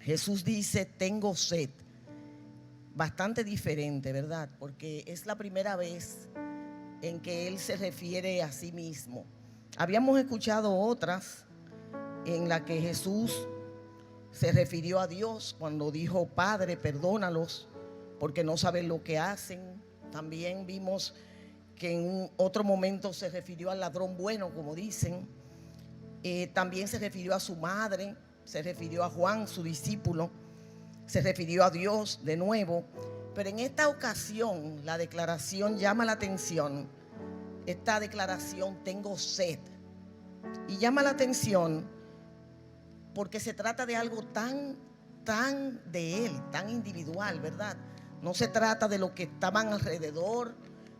Jesús dice, tengo sed. Bastante diferente, ¿verdad? Porque es la primera vez en que Él se refiere a sí mismo. Habíamos escuchado otras en las que Jesús se refirió a Dios cuando dijo, Padre, perdónalos porque no saben lo que hacen. También vimos que en otro momento se refirió al ladrón bueno, como dicen. También se refirió a su madre, se refirió a Juan, su discípulo, se refirió a Dios de nuevo. Pero en esta ocasión la declaración llama la atención. Esta declaración, tengo sed. Y llama la atención porque se trata de algo tan de Él, tan individual, ¿verdad? No se trata de lo que estaban alrededor,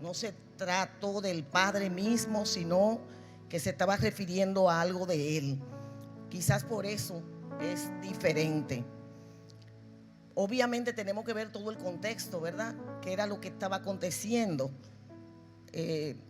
no se trató del Padre mismo, sino que se estaba refiriendo a algo de Él. Quizás por eso es diferente. Obviamente tenemos que ver todo el contexto, ¿verdad? ¿Qué era lo que estaba aconteciendo?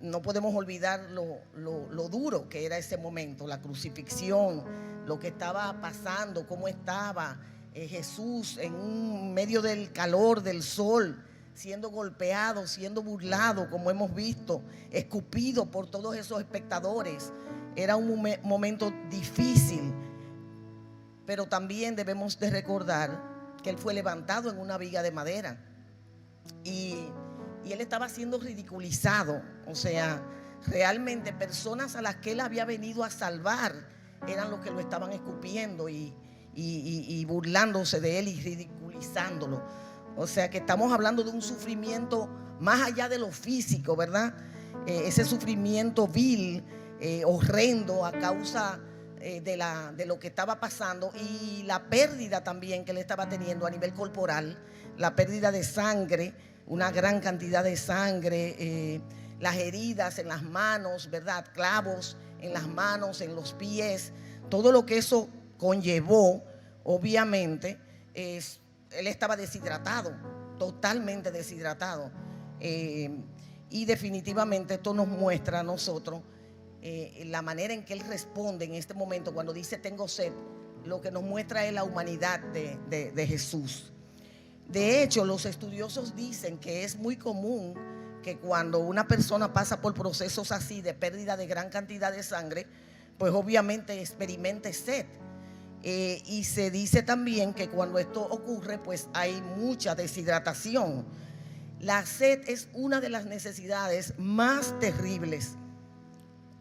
No podemos olvidar lo duro que era ese momento, la crucifixión, lo que estaba pasando, cómo estaba Jesús en medio del calor del sol, siendo golpeado, siendo burlado, como hemos visto, escupido por todos esos espectadores. Era un momento difícil, pero también debemos de recordar que Él fue levantado en una viga de madera y Él estaba siendo ridiculizado. O sea, realmente personas a las que Él había venido a salvar eran los que lo estaban escupiendo y burlándose de Él y ridiculizándolo. O sea que estamos hablando de un sufrimiento más allá de lo físico, ¿verdad? Ese sufrimiento vil, horrendo a causa de lo que estaba pasando y la pérdida también que Él estaba teniendo a nivel corporal, la pérdida de sangre, una gran cantidad de sangre, las heridas en las manos, ¿verdad? Clavos en las manos, en los pies, todo lo que eso conllevó, obviamente, Él estaba deshidratado, totalmente deshidratado. Y definitivamente esto nos muestra a nosotros la manera en que Él responde en este momento cuando dice tengo sed. Lo que nos muestra es la humanidad de Jesús. De hecho, los estudiosos dicen que es muy común que cuando una persona pasa por procesos así de pérdida de gran cantidad de sangre, pues obviamente experimente sed. Y se dice también que cuando esto ocurre, pues hay mucha deshidratación. La sed es una de las necesidades más terribles,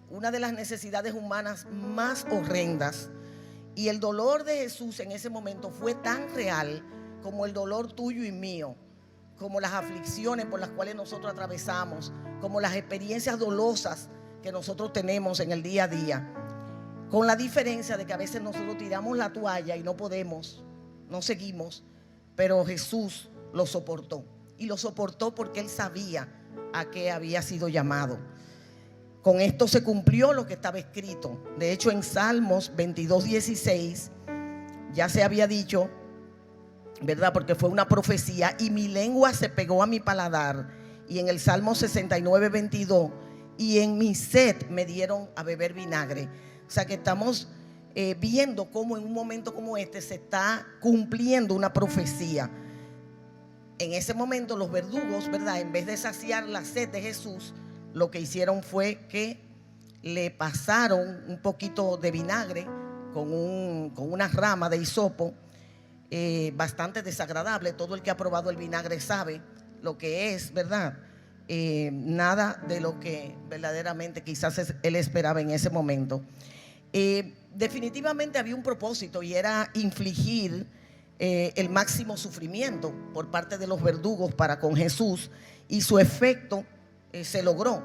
una de las necesidades humanas más horrendas. Y el dolor de Jesús en ese momento fue tan real como el dolor tuyo y mío, como las aflicciones por las cuales nosotros atravesamos, como las experiencias dolorosas que nosotros tenemos en el día a día. Con la diferencia de que a veces nosotros tiramos la toalla y no podemos, no seguimos, pero Jesús lo soportó. Y lo soportó porque Él sabía a qué había sido llamado. Con esto se cumplió lo que estaba escrito. De hecho, en Salmos 22:16 ya se había dicho, ¿verdad? Porque fue una profecía, y mi lengua se pegó a mi paladar. Y en el Salmo 69:22, y en mi sed me dieron a beber vinagre. O sea que estamos viendo cómo en un momento como este se está cumpliendo una profecía. En ese momento los verdugos, ¿verdad? En vez de saciar la sed de Jesús, lo que hicieron fue que le pasaron un poquito de vinagre con una rama de hisopo, bastante desagradable. Todo el que ha probado el vinagre sabe lo que es, ¿verdad? Nada de lo que verdaderamente quizás él esperaba en ese momento. Definitivamente había un propósito, y era infligir el máximo sufrimiento por parte de los verdugos para con Jesús, y su efecto se logró.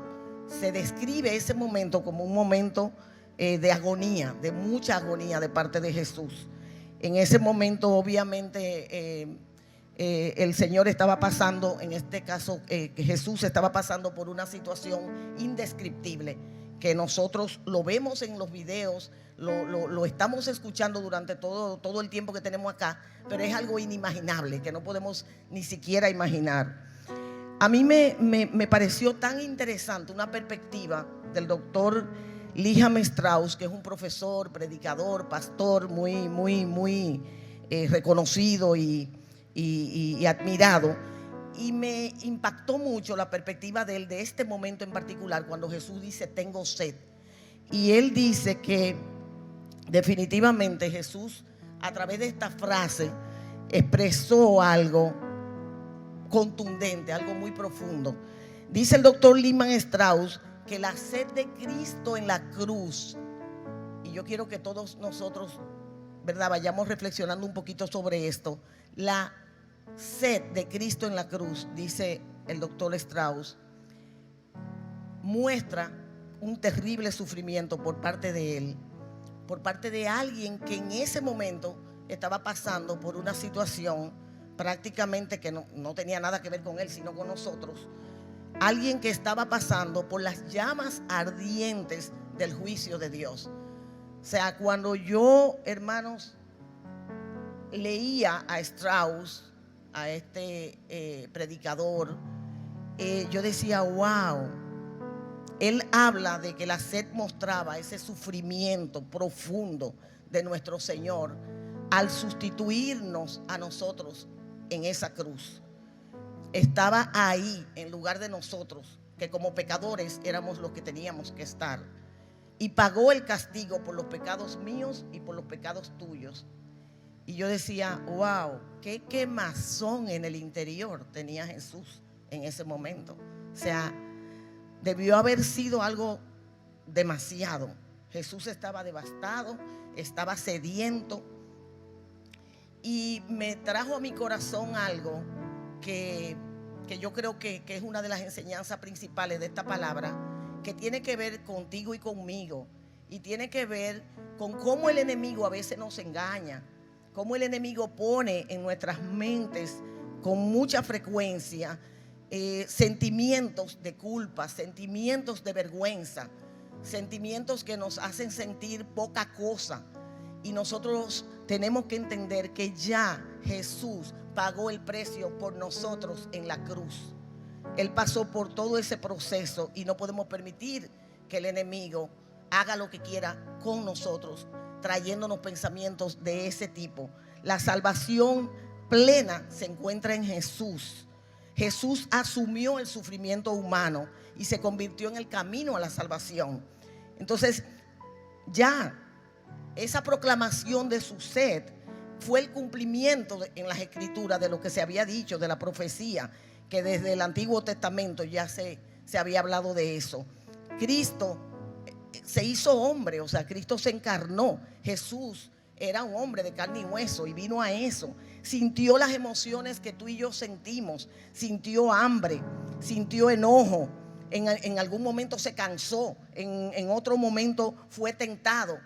Se describe ese momento como un momento de agonía, de mucha agonía de parte de Jesús. En ese momento obviamente el Señor estaba pasando, en este caso que Jesús estaba pasando por una situación indescriptible, que nosotros lo vemos en los videos, lo estamos escuchando durante todo el tiempo que tenemos acá, pero es algo inimaginable que no podemos ni siquiera imaginar. A mí me pareció tan interesante una perspectiva del doctor Liam Strauss, que es un profesor, predicador, pastor muy reconocido y admirado. Y me impactó mucho la perspectiva de él, de este momento en particular, cuando Jesús dice, tengo sed. Y él dice que definitivamente Jesús, a través de esta frase, expresó algo contundente, algo muy profundo. Dice el doctor Lehman Strauss que la sed de Cristo en la cruz, y yo quiero que todos nosotros, ¿verdad?, vayamos reflexionando un poquito sobre esto. La sed de Cristo en la cruz, dice el doctor Strauss, muestra un terrible sufrimiento por parte de él, por parte de alguien que en ese momento estaba pasando por una situación prácticamente que no tenía nada que ver con él, sino con nosotros. Alguien que estaba pasando por las llamas ardientes del juicio de Dios. O sea, cuando yo, hermanos, leía a Strauss, a este predicador, yo decía, wow. Él habla de que la sed mostraba ese sufrimiento profundo de nuestro Señor al sustituirnos a nosotros en esa cruz. Estaba ahí en lugar de nosotros, que como pecadores éramos los que teníamos que estar, y pagó el castigo por los pecados míos y por los pecados tuyos. Y yo decía, wow, qué quemazón en el interior tenía Jesús en ese momento. O sea, debió haber sido algo demasiado. Jesús estaba devastado, estaba sediento, y me trajo a mi corazón algo que yo creo que es una de las enseñanzas principales de esta palabra, que tiene que ver contigo y conmigo, y tiene que ver con cómo el enemigo a veces nos engaña, cómo el enemigo pone en nuestras mentes con mucha frecuencia sentimientos de culpa, sentimientos de vergüenza, sentimientos que nos hacen sentir poca cosa. Y nosotros tenemos que entender que ya Jesús pagó el precio por nosotros en la cruz. Él pasó por todo ese proceso y no podemos permitir que el enemigo haga lo que quiera con nosotros, trayéndonos pensamientos de ese tipo. La salvación plena se encuentra en Jesús. Jesús asumió el sufrimiento humano y se convirtió en el camino a la salvación. Entonces, ya esa proclamación de su sed fue el cumplimiento en las escrituras de lo que se había dicho, de la profecía, que desde el Antiguo Testamento ya se había hablado de eso. Cristo se hizo hombre, o sea, Cristo se encarnó. Jesús era un hombre de carne y hueso y vino a eso. Sintió las emociones que tú y yo sentimos. Sintió hambre, sintió enojo. En algún momento se cansó, en otro momento fue tentado.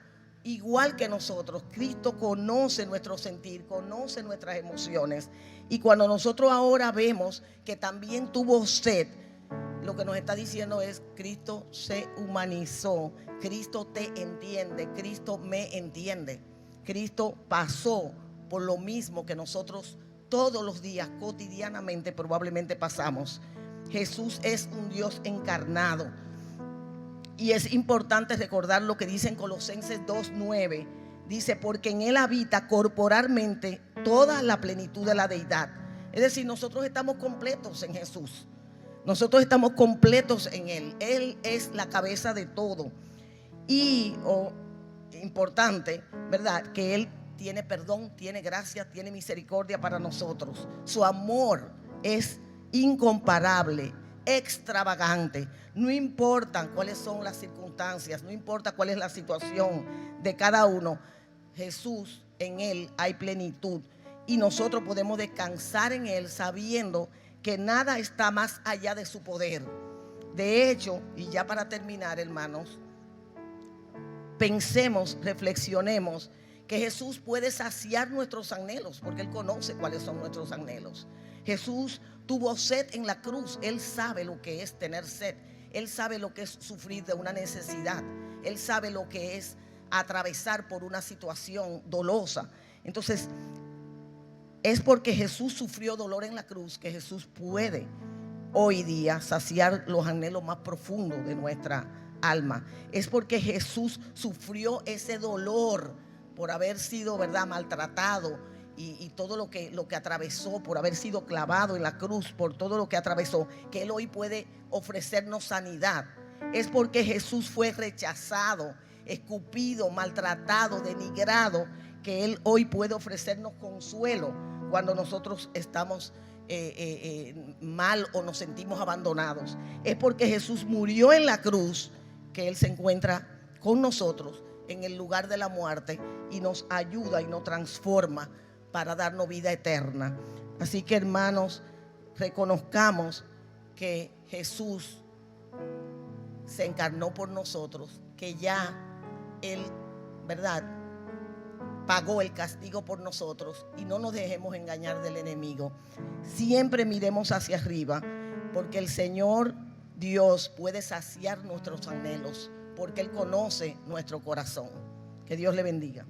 Igual que nosotros, Cristo conoce nuestro sentir, conoce nuestras emociones. Y cuando nosotros ahora vemos que también tuvo sed, lo que nos está diciendo es: Cristo se humanizó, Cristo te entiende, Cristo me entiende. Cristo pasó por lo mismo que nosotros todos los días, cotidianamente, probablemente pasamos. Jesús es un Dios encarnado. Y es importante recordar lo que dice en Colosenses 2:9. Dice: porque en Él habita corporalmente toda la plenitud de la deidad. Es decir, nosotros estamos completos en Jesús. Nosotros estamos completos en Él. Él es la cabeza de todo. Y importante, ¿verdad?, que Él tiene perdón, tiene gracia, tiene misericordia para nosotros. Su amor es incomparable, extravagante. No importa cuáles son las circunstancias, no importa cuál es la situación de cada uno. Jesús, en Él hay plenitud, y nosotros podemos descansar en Él sabiendo que nada está más allá de su poder. De hecho, y ya para terminar, hermanos, pensemos, reflexionemos que Jesús puede saciar nuestros anhelos, porque Él conoce cuáles son nuestros anhelos. Jesús tuvo sed en la cruz. Él sabe lo que es tener sed. Él sabe lo que es sufrir de una necesidad. Él sabe lo que es atravesar por una situación dolosa. Entonces, es porque Jesús sufrió dolor en la cruz que Jesús puede hoy día saciar los anhelos más profundos de nuestra alma. Es porque Jesús sufrió ese dolor por haber sido, ¿verdad?, maltratado y todo lo que atravesó por haber sido clavado en la cruz, por todo lo que atravesó, que Él hoy puede ofrecernos sanidad. Es porque Jesús fue rechazado, escupido, maltratado, denigrado, que Él hoy puede ofrecernos consuelo cuando nosotros estamos mal o nos sentimos abandonados. Es porque Jesús murió en la cruz que Él se encuentra con nosotros en el lugar de la muerte y nos ayuda y nos transforma para darnos vida eterna. Así que, hermanos, reconozcamos que Jesús se encarnó por nosotros, que ya Él, ¿verdad?, pagó el castigo por nosotros, y no nos dejemos engañar del enemigo. Siempre miremos hacia arriba, porque el Señor Dios puede saciar nuestros anhelos, porque Él conoce nuestro corazón. Que Dios le bendiga.